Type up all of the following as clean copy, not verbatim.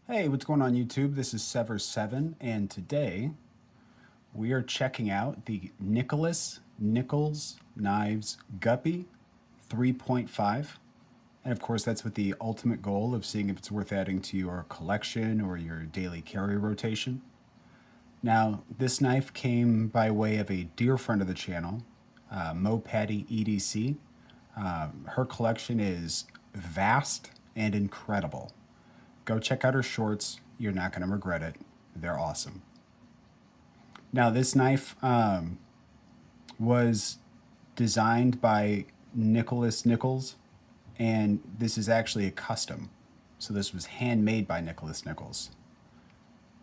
Hey, what's going on YouTube? This is Sever7, and today we are checking out the Nichols Knives Guppy 3.5. And of course, that's with the ultimate goal of seeing if it's worth adding to your collection or your daily carry rotation. Now, this knife came by way of a dear friend of the channel, Mo Patty EDC. Her collection is vast and incredible. Go check out her shorts. You're not going to regret it. They're awesome. Now, this knife was designed by Nichols, and this is actually a custom. So this was handmade by Nichols,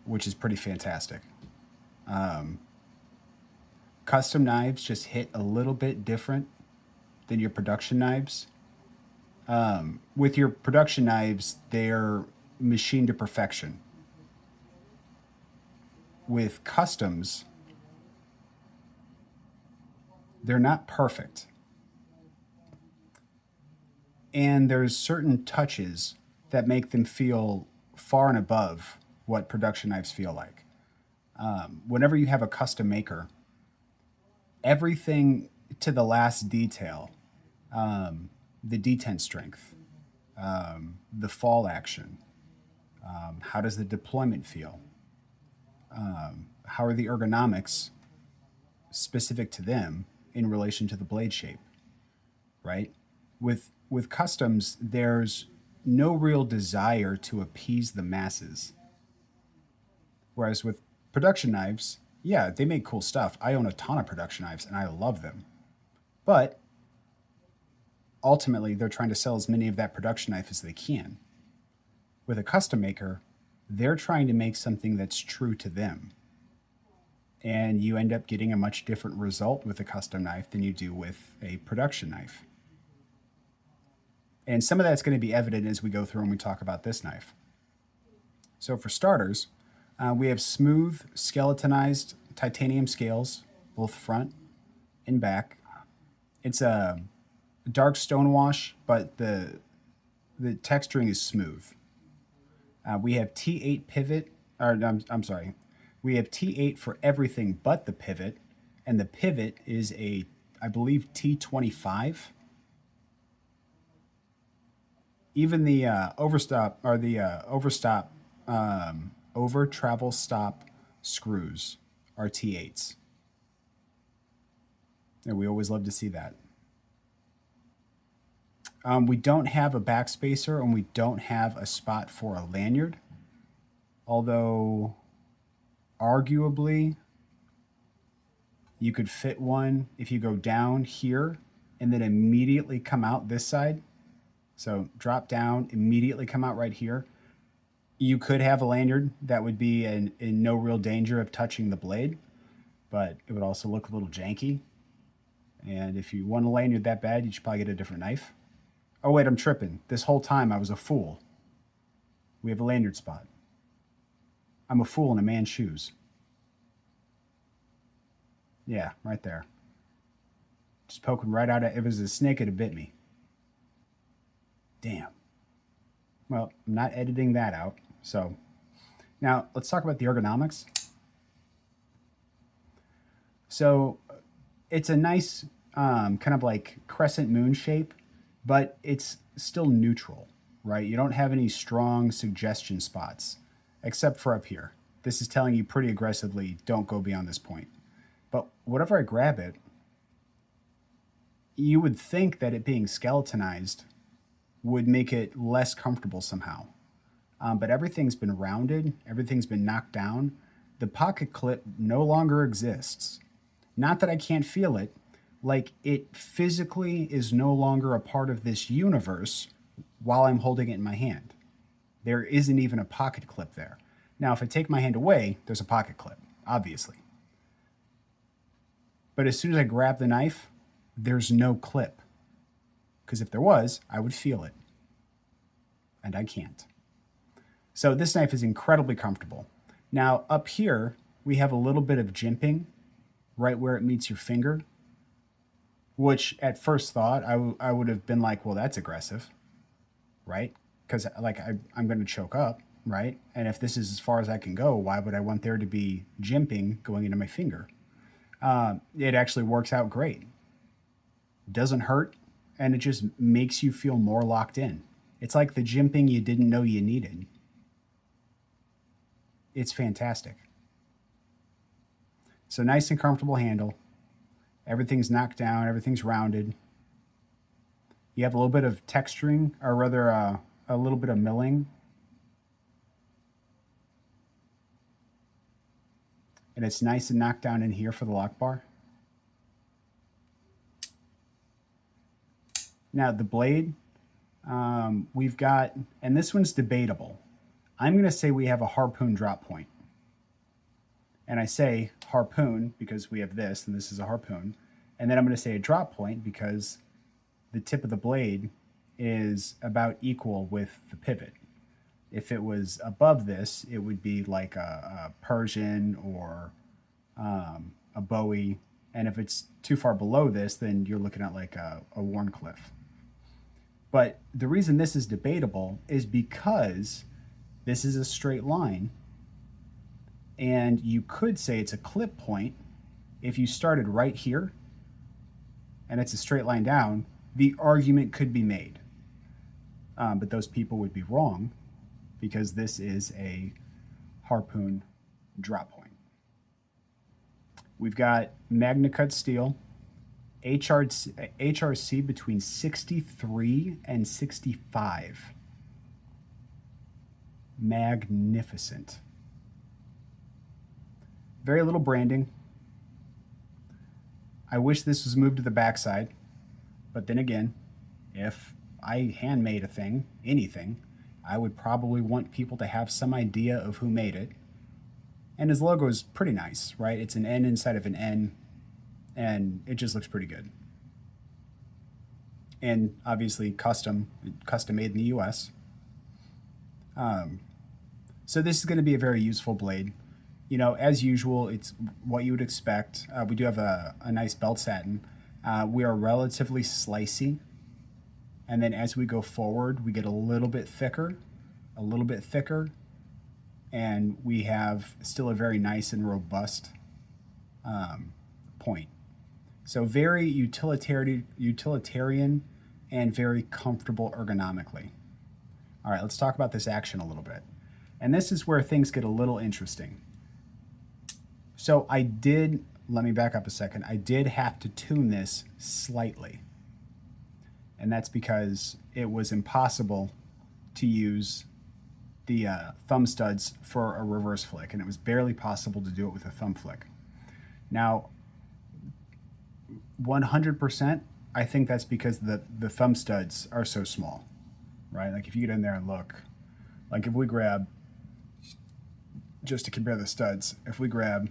which is pretty fantastic. Custom knives just hit a little bit different than your production knives. With your production knives, they're machined to perfection. With customs, they're not perfect. And there's certain touches that make them feel far and above what production knives feel like. Whenever you have a custom maker, everything to the last detail, the detent strength, the fall action, how does the deployment feel, how are the ergonomics specific to them in relation to the blade shape, right? With customs, there's no real desire to appease the masses. Whereas with production knives, yeah, they make cool stuff. I own a ton of production knives and I love them. But ultimately, they're trying to sell as many of that production knife as they can. With a custom maker, they're trying to make something that's true to them. And you end up getting a much different result with a custom knife than you do with a production knife. And some of that's going to be evident as we go through and we talk about this knife. So for starters, we have smooth skeletonized titanium scales, both front and back. It's a dark stone wash, but the texturing is smooth. We have T8 pivot, or I'm sorry, we have T8 for everything but the pivot, and the pivot is a, I believe, T25. Even the overstop or the overstop over travel stop screws are T8s, and we always love to see that. We don't have a backspacer and we don't have a spot for a lanyard, although arguably you could fit one if you go down here and then immediately come out this side. So drop down, immediately come out right here. You could have a lanyard that would be in no real danger of touching the blade, but it would also look a little janky. And if you want a lanyard that bad, you should probably get a different knife. Oh, wait, I'm tripping. This whole time I was a fool. We have a lanyard spot. I'm a fool in a man's shoes. Yeah, right there. Just poking right out. If it was a snake, it'd have bit me. Damn. Well, I'm not editing that out. So now let's talk about the ergonomics. So it's a nice kind of like crescent moon shape, but it's still neutral, right? You don't have any strong suggestion spots, except for up here. This is telling you pretty aggressively, don't go beyond this point. But whenever I grab it, you would think that it being skeletonized would make it less comfortable somehow. But everything's been rounded, everything's been knocked down. The pocket clip no longer exists. Not that I can't feel it, like it physically is no longer a part of this universe while I'm holding it in my hand. There isn't even a pocket clip there. Now, if I take my hand away, there's a pocket clip, obviously. But as soon as I grab the knife, there's no clip. Because if there was, I would feel it. And I can't. So this knife is incredibly comfortable. Now, up here, we have a little bit of jimping right where it meets your finger, which at first thought, I would have been like, well, that's aggressive, right? Because like I'm going to choke up. right? And if this is as far as I can go, why would I want there to be jimping going into my finger? It actually works out great. Doesn't hurt, and it just makes you feel more locked in. It's like the jimping you didn't know you needed. It's fantastic. So nice and comfortable handle. Everything's knocked down, everything's rounded. You have a little bit of texturing, or rather a little bit of milling. And it's nice and knocked down in here for the lock bar. Now the blade, we've got, and this one's debatable. I'm going to say we have a harpoon drop point. And I say harpoon because we have this, and this is a harpoon. And then I'm going to say a drop point because the tip of the blade is about equal with the pivot. If it was above this, it would be like a Persian or a Bowie. And if it's too far below this, then you're looking at like a Warncliffe. But the reason this is debatable is because this is a straight line. And you could say it's a clip point if you started right here and it's a straight line down, the argument could be made. But those people would be wrong because this is a harpoon drop point. We've got Magna Cut steel, HRC between 63 and 65. Magnificent. Very little branding. I wish this was moved to the backside, but then again, if I handmade a thing, anything, I would probably want people to have some idea of who made it. And his logo is pretty nice, right? It's an N inside of an N, and it just looks pretty good. And obviously custom made in the US. So this is going to be a very useful blade. You know, as usual, it's what you would expect. We do have a nice belt satin. We are relatively slicey. And then as we go forward, we get a little bit thicker, and we have still a very nice and robust point. So very utilitarian and very comfortable ergonomically. All right, let's talk about this action a little bit. And this is where things get a little interesting. So let me back up a second. I did have to tune this slightly. And that's because it was impossible to use the thumb studs for a reverse flick, and it was barely possible to do it with a thumb flick. Now, 100%, I think that's because the thumb studs are so small, right? Like if you get in there and look, like if we grab, just to compare the studs, if we grab,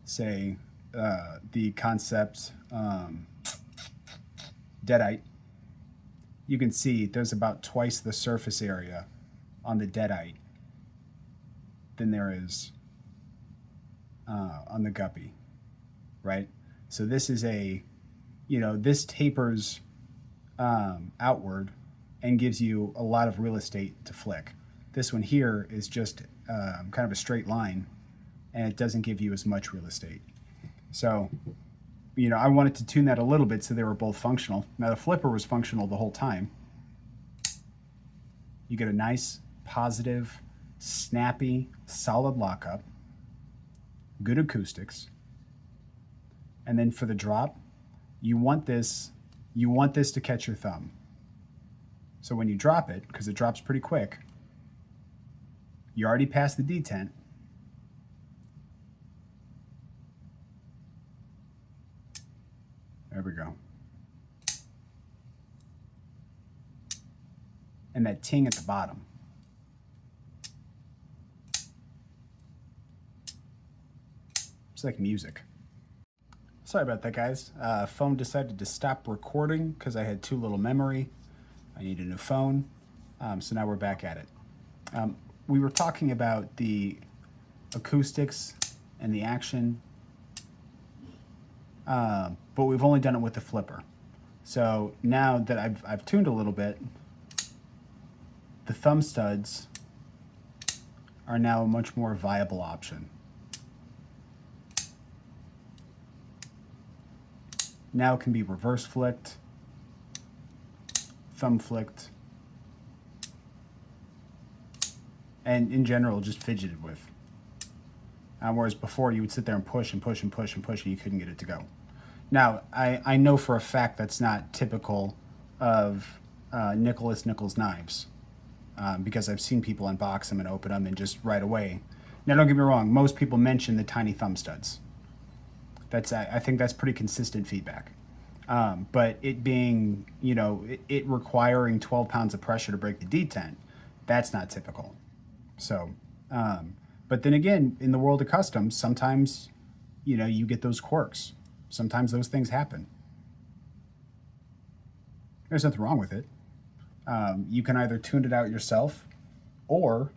say, the Concept Deadite, you can see there's about twice the surface area on the Deadite than there is on the Guppy, right? So this is this tapers outward and gives you a lot of real estate to flick. This one here is just kind of a straight line, and it doesn't give you as much real estate. So, I wanted to tune that a little bit so they were both functional. Now the flipper was functional the whole time. You get a nice, positive, snappy, solid lockup, good acoustics. And then for the drop, you want this to catch your thumb. So when you drop it, because it drops pretty quick, you already passed the detent. There we go. And that ting at the bottom. It's like music. Sorry about that, guys. Phone decided to stop recording because I had too little memory. I need a new phone. So now we're back at it. We were talking about the acoustics and the action, but we've only done it with the flipper. So now that I've tuned a little bit, the thumb studs are now a much more viable option. Now it can be reverse flicked, thumb flicked, and in general just fidgeted with. Whereas before you would sit there and push and push and push and push and you couldn't get it to go. Now, I know for a fact that's not typical of Nichols knives because I've seen people unbox them and open them and just right away. Now, don't get me wrong, most people mention the tiny thumb studs. I think that's pretty consistent feedback. But it being, it requiring 12 pounds of pressure to break the detent, that's not typical. So, but then again, in the world of customs, sometimes, you get those quirks. Sometimes those things happen. There's nothing wrong with it. You can either tune it out yourself, or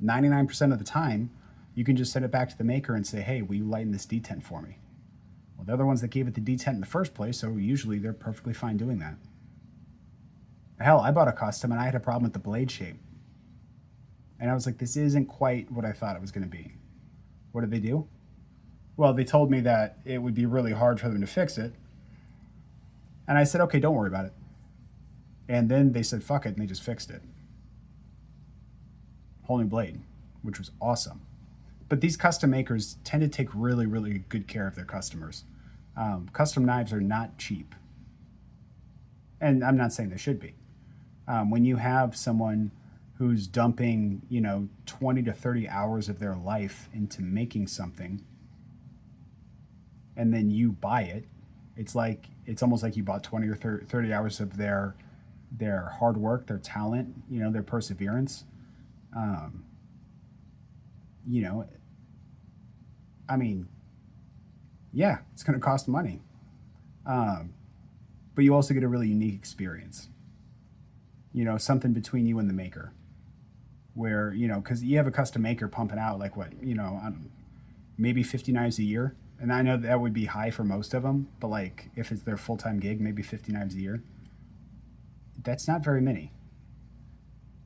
99% of the time, you can just send it back to the maker and say, hey, will you lighten this detent for me? Well, they're the ones that gave it the detent in the first place, so usually they're perfectly fine doing that. Hell, I bought a custom and I had a problem with the blade shape. And I was like, this isn't quite what I thought it was going to be. What did they do? Well, they told me that it would be really hard for them to fix it. And I said, okay, don't worry about it. And then they said, fuck it, and they just fixed it. Whole new blade, which was awesome. But these custom makers tend to take really, really good care of their customers. Custom knives are not cheap. And I'm not saying they should be. When you have someone who's dumping, 20 to 30 hours of their life into making something, and then you buy it, it's almost like you bought 20 or 30 hours of their hard work, their talent, their perseverance. Yeah, it's going to cost money. But you also get a really unique experience. Something between you and the maker. Where, because you have a custom maker pumping out like what, maybe 50 knives a year. And I know that would be high for most of them, but like if it's their full-time gig, maybe 50 knives a year. That's not very many.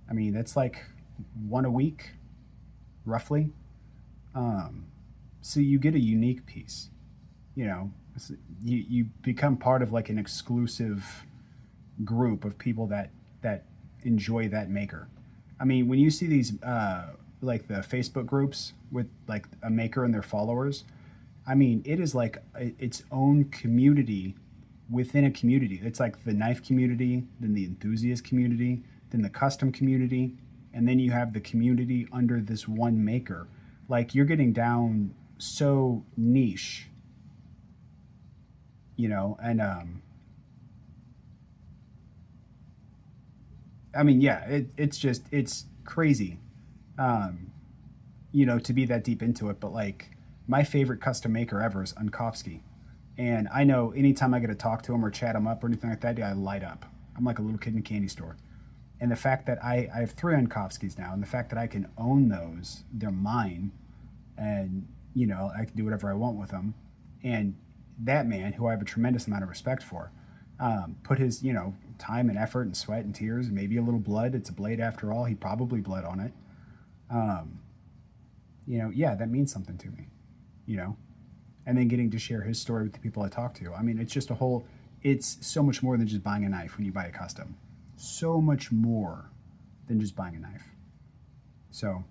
I mean, that's like one a week, roughly. So you get a unique piece. You become part of like an exclusive group of people that enjoy that maker. I mean, when you see these like the Facebook groups with like a maker and their followers, I mean, it is like its own community within a community. It's like the knife community, then the enthusiast community, then the custom community, and then you have the community under this one maker. Like you're getting down so niche, and I mean, yeah, it's crazy, to be that deep into it. But like my favorite custom maker ever is Unkovsky. And I know anytime I get to talk to him or chat him up or anything like that, I light up. I'm like a little kid in a candy store. And the fact that I have 3 Unkovskys now, and the fact that I can own those, they're mine, and, I can do whatever I want with them. And that man, who I have a tremendous amount of respect for, put his, time and effort and sweat and tears and maybe a little blood. It's a blade after all. He probably bled on it. Yeah, that means something to me, and then getting to share his story with the people I talk to. I mean, it's just it's so much more than just buying a knife when you buy a custom. So much more than just buying a knife. So,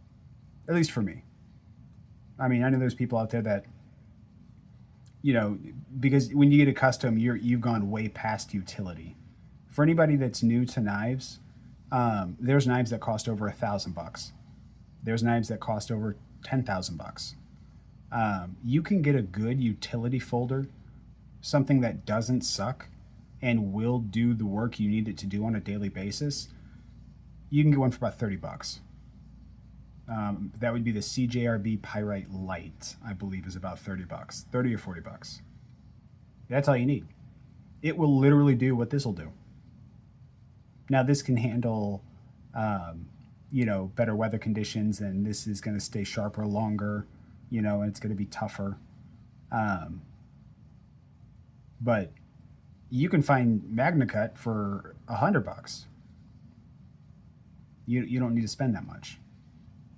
at least for me. I mean, I know there's people out there that, because when you get a custom, you've gone way past utility. For anybody that's new to knives, there's knives that cost over $1,000. There's knives that cost over $10,000. You can get a good utility folder, something that doesn't suck and will do the work you need it to do on a daily basis. You can get one for about $30. That would be the CJRB Pyrite Lite, I believe, is about $30, 30 or $40. That's all you need. It will literally do what this will do. Now, this can handle, better weather conditions, and this is going to stay sharper longer, and it's going to be tougher. But you can find MagnaCut for $100. You don't need to spend that much.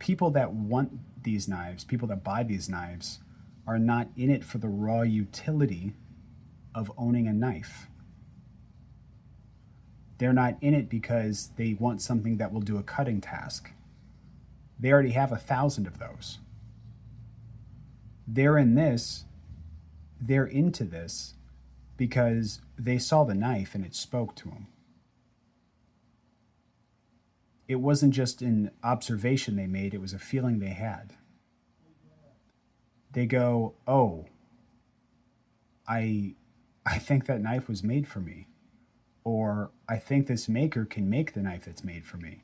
people that want these knives, people that buy these knives, are not in it for the raw utility of owning a knife. They're not in it because they want something that will do a cutting task. They already have 1,000 of those. They're into this because they saw the knife and it spoke to them. It wasn't just an observation they made, it was a feeling they had. They go, oh, I think that knife was made for me. Or I think this maker can make the knife that's made for me.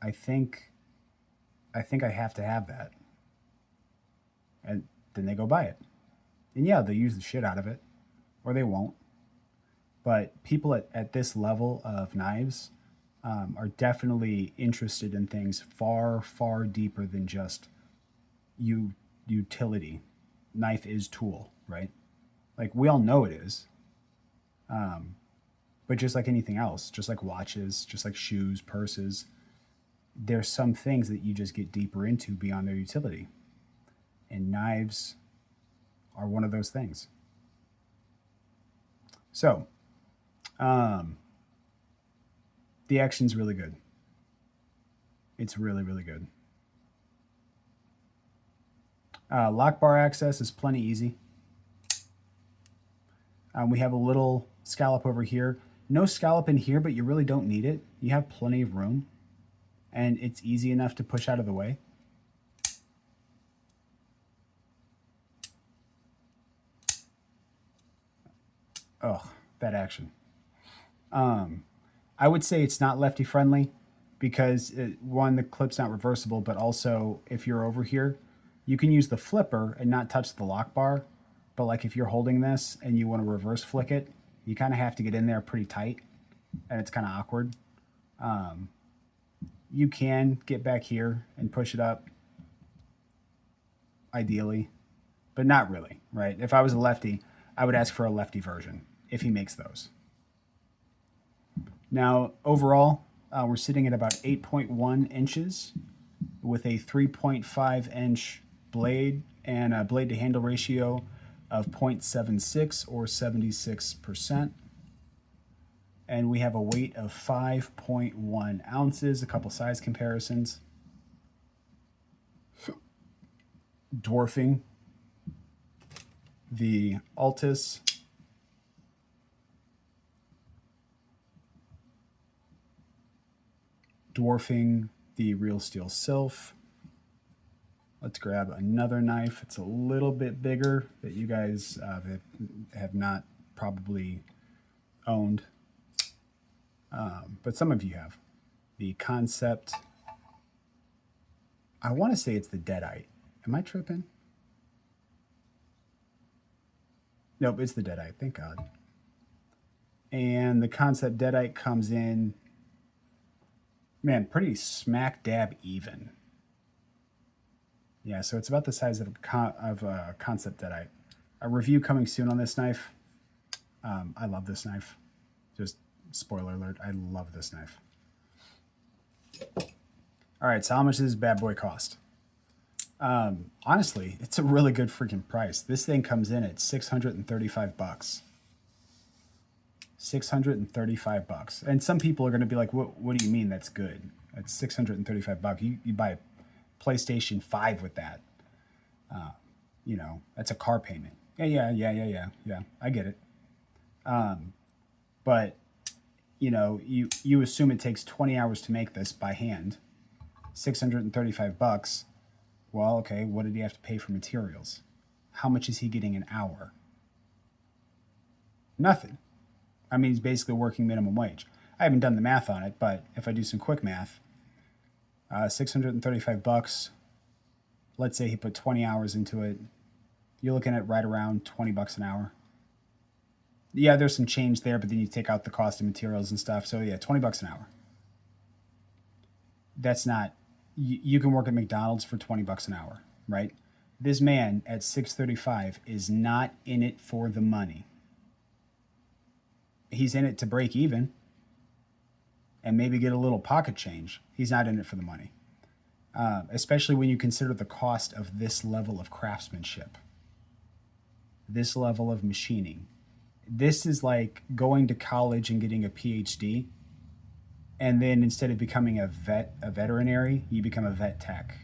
I think I have to have that. And then they go buy it. And yeah, they'll use the shit out of it, or they won't. But people at this level of knives are definitely interested in things far, far deeper than just utility. Knife is tool, right? Like, we all know it is. But just like anything else, just like watches, just like shoes, purses, there's some things that you just get deeper into beyond their utility. And knives are one of those things. So, the action's really good. It's really, really good. Lock bar access is plenty easy. We have a little scallop over here. No scallop in here, but you really don't need it. You have plenty of room, and it's easy enough to push out of the way. Oh, that action. I would say it's not lefty friendly because one, the clip's not reversible, but also if you're over here, you can use the flipper and not touch the lock bar. But like if you're holding this and you want to reverse flick it, you kind of have to get in there pretty tight, and it's kind of awkward. You can get back here and push it up, ideally, but not really, right? If I was a lefty, I would ask for a lefty version if he makes those. Now, overall, we're sitting at about 8.1 inches with a 3.5 inch blade and a blade to handle ratio of 0.76 or 76%. And we have a weight of 5.1 ounces, a couple size comparisons. Dwarfing the Altus. Dwarfing the Real Steel Sylph. Let's grab another knife. It's a little bit bigger that you guys have not probably owned, but some of you have. The Concept. I want to say it's the Deadite. Am I tripping? Nope, it's the Deadite. Thank God. And the Concept Deadite comes in, man, pretty smack dab even. Yeah, so it's about the size of a Concept Deadite. A review coming soon on this knife. I love this knife. Just spoiler alert, I love this knife. All right, so how much does this bad boy cost? Honestly, it's a really good freaking price. This thing comes in at $635. $635. And some people are going to be like, what do you mean that's good? That's $635. You buy a PlayStation 5 with that. You know, that's a car payment. Yeah. I get it. But, you know, you assume it takes 20 hours to make this by hand. $635. Well, okay, what did he have to pay for materials? How much is he getting an hour? Nothing. I mean, he's basically working minimum wage. I haven't done the math on it, but if I do some quick math, $635, let's say he put 20 hours into it, you're looking at right around $20 an hour. Yeah, there's some change there, but then you take out the cost of materials and stuff. So yeah, $20 an hour. That's not, you can work at McDonald's for $20 an hour, right? This man at $635 is not in it for the money. He's in it to break even and maybe get a little pocket change. He's not in it for the money. especially when you consider the cost of this level of craftsmanship, this level of machining. This is like going to college and getting a PhD, and then instead of becoming a veterinary, you become a vet tech,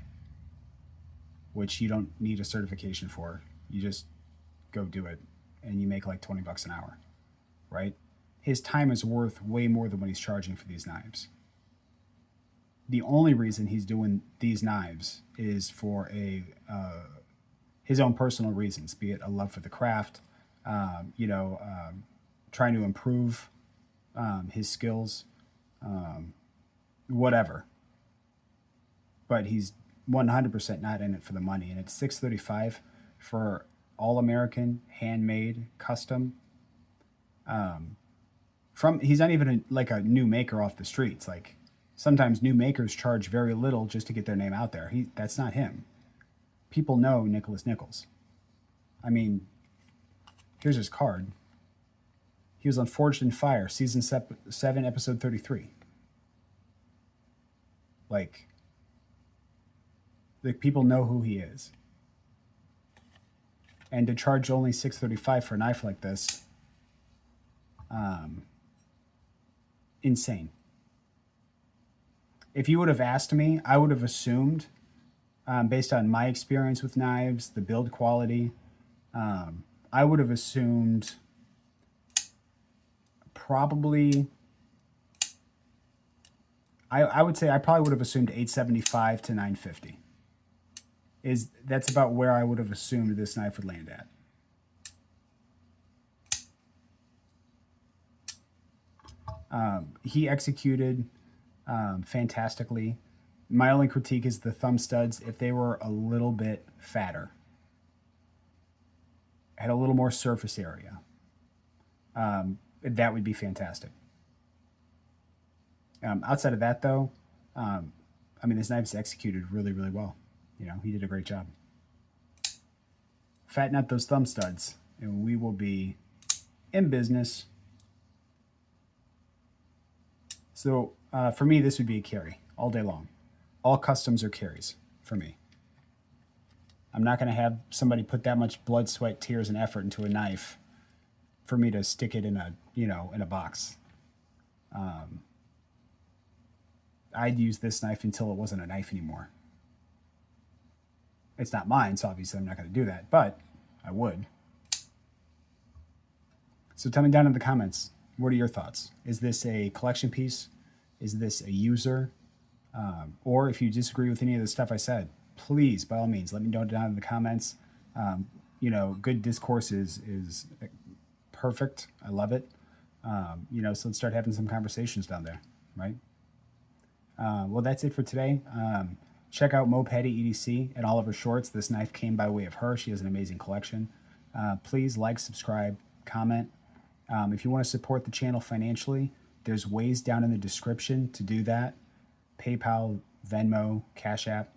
which you don't need a certification for. You just go do it, and you make like $20 an hour, right? His time is worth way more than what he's charging for these knives. The only reason he's doing these knives is for his own personal reasons, be it a love for the craft, trying to improve his skills, whatever. But he's 100% not in it for the money, and it's $635 for all American, handmade, custom. He's not even like a new maker off the streets. Like sometimes new makers charge very little just to get their name out there. That's not him. People know Nichols. I mean, here's his card. He was on Forged in Fire, season 7, episode 33. Like people know who he is. And to charge only $635 for a knife like this, insane. If you would have asked me, I would have assumed, based on my experience with knives, the build quality, I would have assumed probably, I would say I probably would have assumed $875 to $950. That's about where I would have assumed this knife would land at. He executed fantastically. My only critique is the thumb studs. If they were a little bit fatter, had a little more surface area, that would be fantastic. Outside of that, though, this knife's executed really, really well. He did a great job. Fatten up those thumb studs, and we will be in business. So for me, this would be a carry all day long. All customs are carries for me. I'm not going to have somebody put that much blood, sweat, tears, and effort into a knife for me to stick it in a box. I'd use this knife until it wasn't a knife anymore. It's not mine, so obviously I'm not going to do that, but I would. So tell me down in the comments, what are your thoughts? Is this a collection piece? Is this a user? Or if you disagree with any of the stuff I said, please, by all means, let me know down in the comments. Good discourse is perfect. I love it. So let's start having some conversations down there, right? Well, that's it for today. Check out Mo Petty EDC and all of her shorts. This knife came by way of her. She has an amazing collection. Please like, subscribe, comment. If you want to support the channel financially, there's ways down in the description to do that. PayPal, Venmo, Cashapp.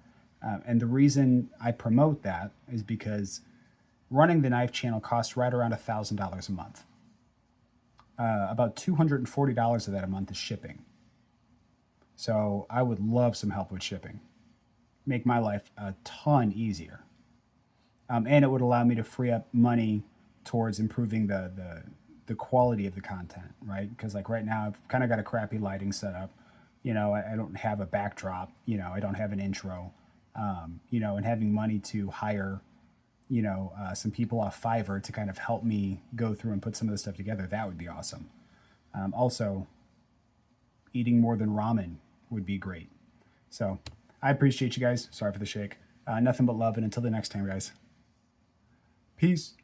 And the reason I promote that is because running the knife channel costs right around $1,000 a month. About $240 of that a month is shipping. So I would love some help with shipping. Make my life a ton easier. And it would allow me to free up money towards improving the quality of the content, right? Because like right now, I've kind of got a crappy lighting setup. I don't have a backdrop. I don't have an intro. And having money to hire, some people off Fiverr to kind of help me go through and put some of this stuff together, that would be awesome. Also, eating more than ramen would be great. So I appreciate you guys. Sorry for the shake. Nothing but love. And until the next time, guys. Peace.